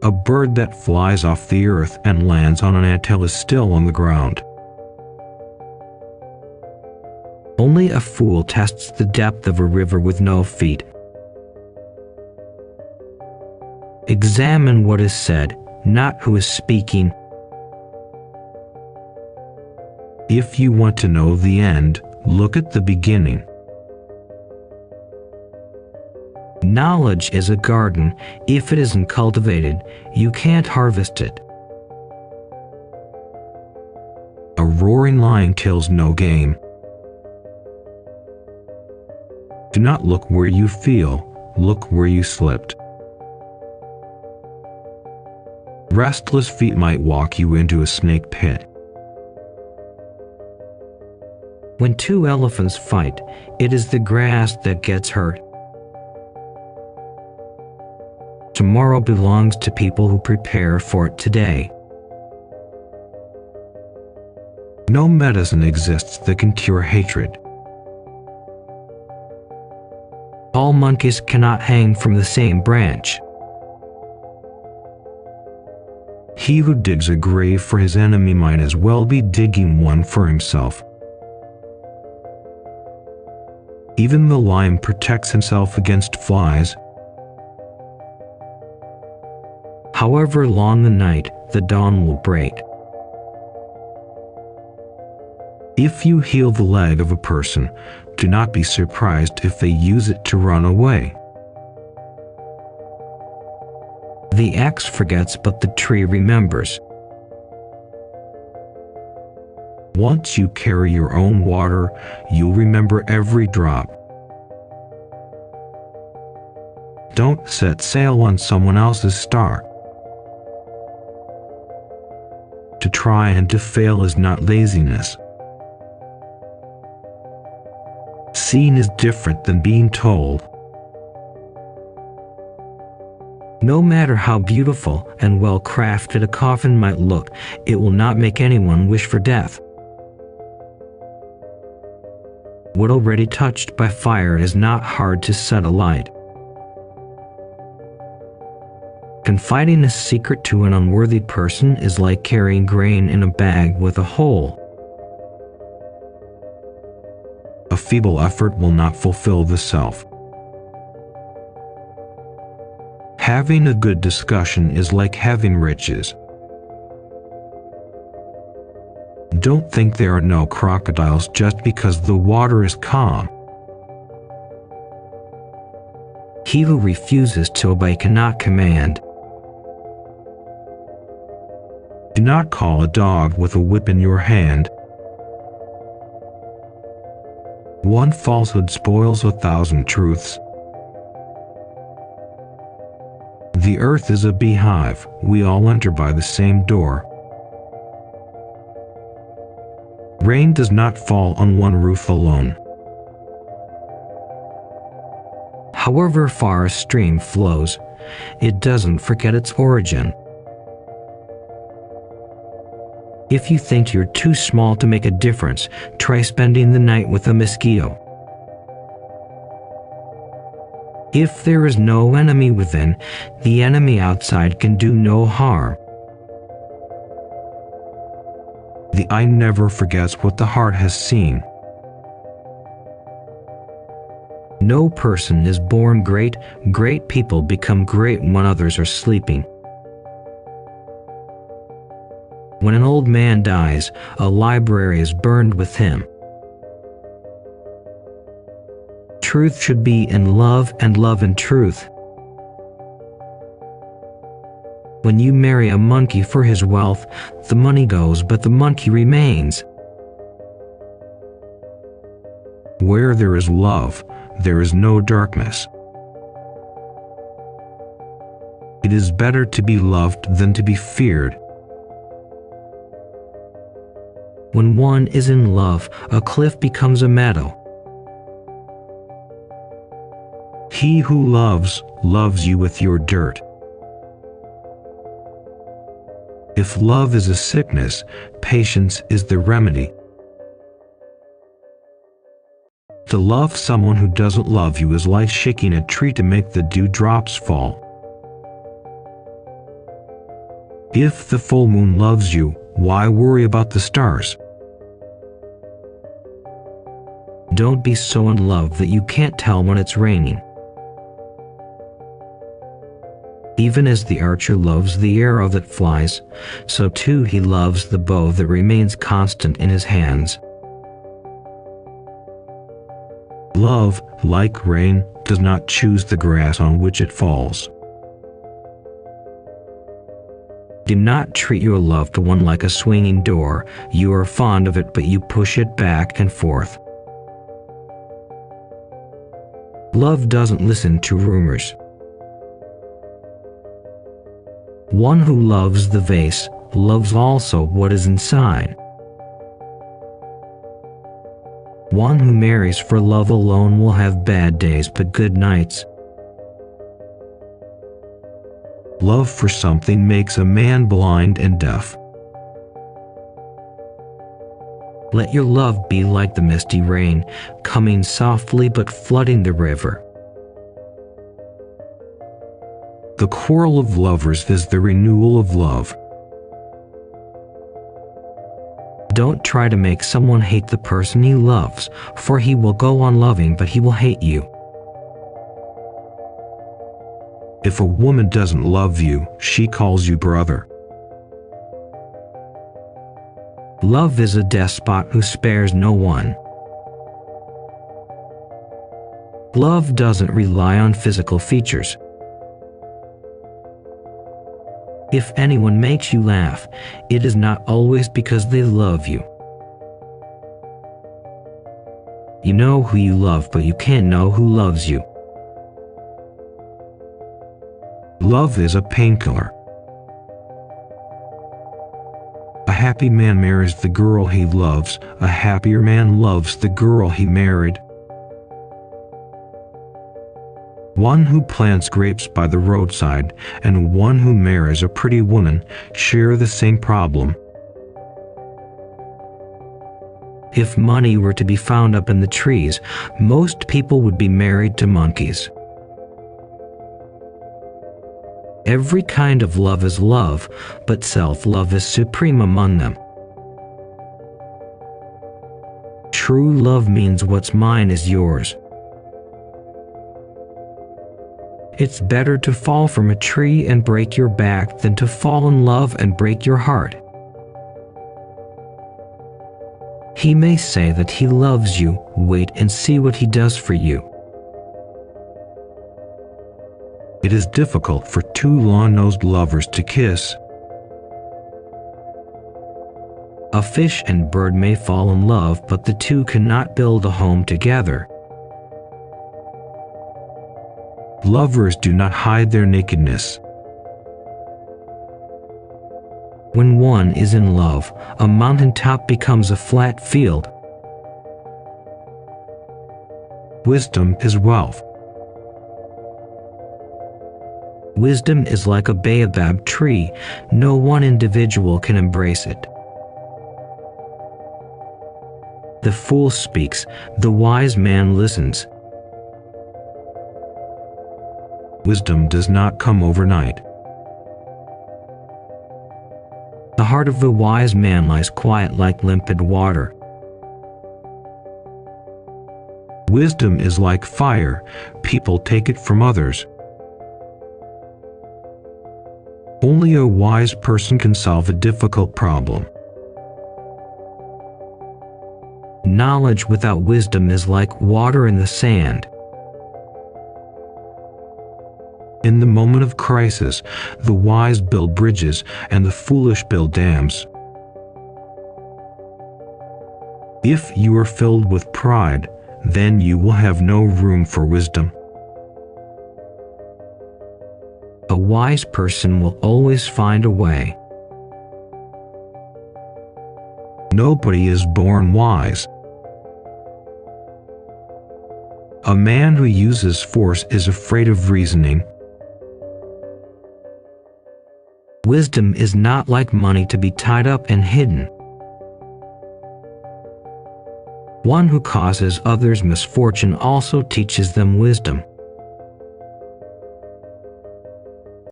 A bird that flies off the earth and lands on an anthill is still on the ground. Only a fool tests the depth of a river with no feet. Examine what is said, not who is speaking. If you want to know the end, look at the beginning. Knowledge is a garden. If it isn't cultivated, you can't harvest it. A roaring lion kills no game. Do not look where you feel, look where you slipped. Restless feet might walk you into a snake pit. When two elephants fight, it is the grass that gets hurt. Tomorrow belongs to people who prepare for it today. No medicine exists that can cure hatred. All monkeys cannot hang from the same branch. He who digs a grave for his enemy might as well be digging one for himself. Even the lion protects himself against flies. However long the night, the dawn will break. If you heal the leg of a person, do not be surprised if they use it to run away. The axe forgets, but the tree remembers. Once you carry your own water, you'll remember every drop. Don't set sail on someone else's star. To try and to fail is not laziness. Seeing is different than being told. No matter how beautiful and well crafted a coffin might look, it will not make anyone wish for death. Wood already touched by fire is not hard to set alight. Confiding a secret to an unworthy person is like carrying grain in a bag with a hole. A feeble effort will not fulfill the self. Having a good discussion is like having riches. Don't think there are no crocodiles just because the water is calm. He who refuses to obey cannot command. Do not call a dog with a whip in your hand. One falsehood spoils 1,000 truths. The earth is a beehive. We all enter by the same door. Rain does not fall on one roof alone. However far a stream flows, it doesn't forget its origin. If you think you're too small to make a difference, try spending the night with a mosquito. If there is no enemy within, the enemy outside can do no harm. The eye never forgets what the heart has seen. No person is born great. Great people become great when others are sleeping. When an old man dies, a library is burned with him. Truth should be in love and love in truth. When you marry a monkey for his wealth, the money goes, but the monkey remains. Where there is love, there is no darkness. It is better to be loved than to be feared. When one is in love, a cliff becomes a meadow. He who loves, loves you with your dirt. If love is a sickness, patience is the remedy. To love someone who doesn't love you is like shaking a tree to make the dewdrops fall. If the full moon loves you, why worry about the stars? Don't be so in love that you can't tell when it's raining. Even as the archer loves the arrow that flies, so too he loves the bow that remains constant in his hands. Love, like rain, does not choose the grass on which it falls. Do not treat your loved one like a swinging door. You are fond of it, but you push it back and forth. Love doesn't listen to rumors. One who loves the vase loves also what is inside. One who marries for love alone will have bad days but good nights. Love for something makes a man blind and deaf. Let your love be like the misty rain, coming softly but flooding the river. The quarrel of lovers is the renewal of love. Don't try to make someone hate the person he loves, for he will go on loving, but he will hate you. If a woman doesn't love you, she calls you brother. Love is a despot who spares no one. Love doesn't rely on physical features. If anyone makes you laugh, it is not always because they love you. You know who you love, but you can't know who loves you. Love is a painkiller. A happy man marries the girl he loves. A happier man loves the girl he married. One who plants grapes by the roadside and one who marries a pretty woman share the same problem. If money were to be found up in the trees, most people would be married to monkeys. Every kind of love is love, but self-love is supreme among them. True love means what's mine is yours. It's better to fall from a tree and break your back than to fall in love and break your heart. He may say that he loves you. Wait and see what he does for you. It is difficult for two long-nosed lovers to kiss. A fish and bird may fall in love, but the two cannot build a home together. Lovers do not hide their nakedness. When one is in love, a mountaintop becomes a flat field. Wisdom is wealth. Wisdom is like a baobab tree. No one individual can embrace it. The fool speaks, the wise man listens. Wisdom does not come overnight. The heart of the wise man lies quiet like limpid water. Wisdom is like fire. People take it from others. Only a wise person can solve a difficult problem. Knowledge without wisdom is like water in the sand. In the moment of crisis, the wise build bridges and the foolish build dams. If you are filled with pride, then you will have no room for wisdom. A wise person will always find a way. Nobody is born wise. A man who uses force is afraid of reasoning. Wisdom is not like money to be tied up and hidden. One who causes others misfortune also teaches them wisdom.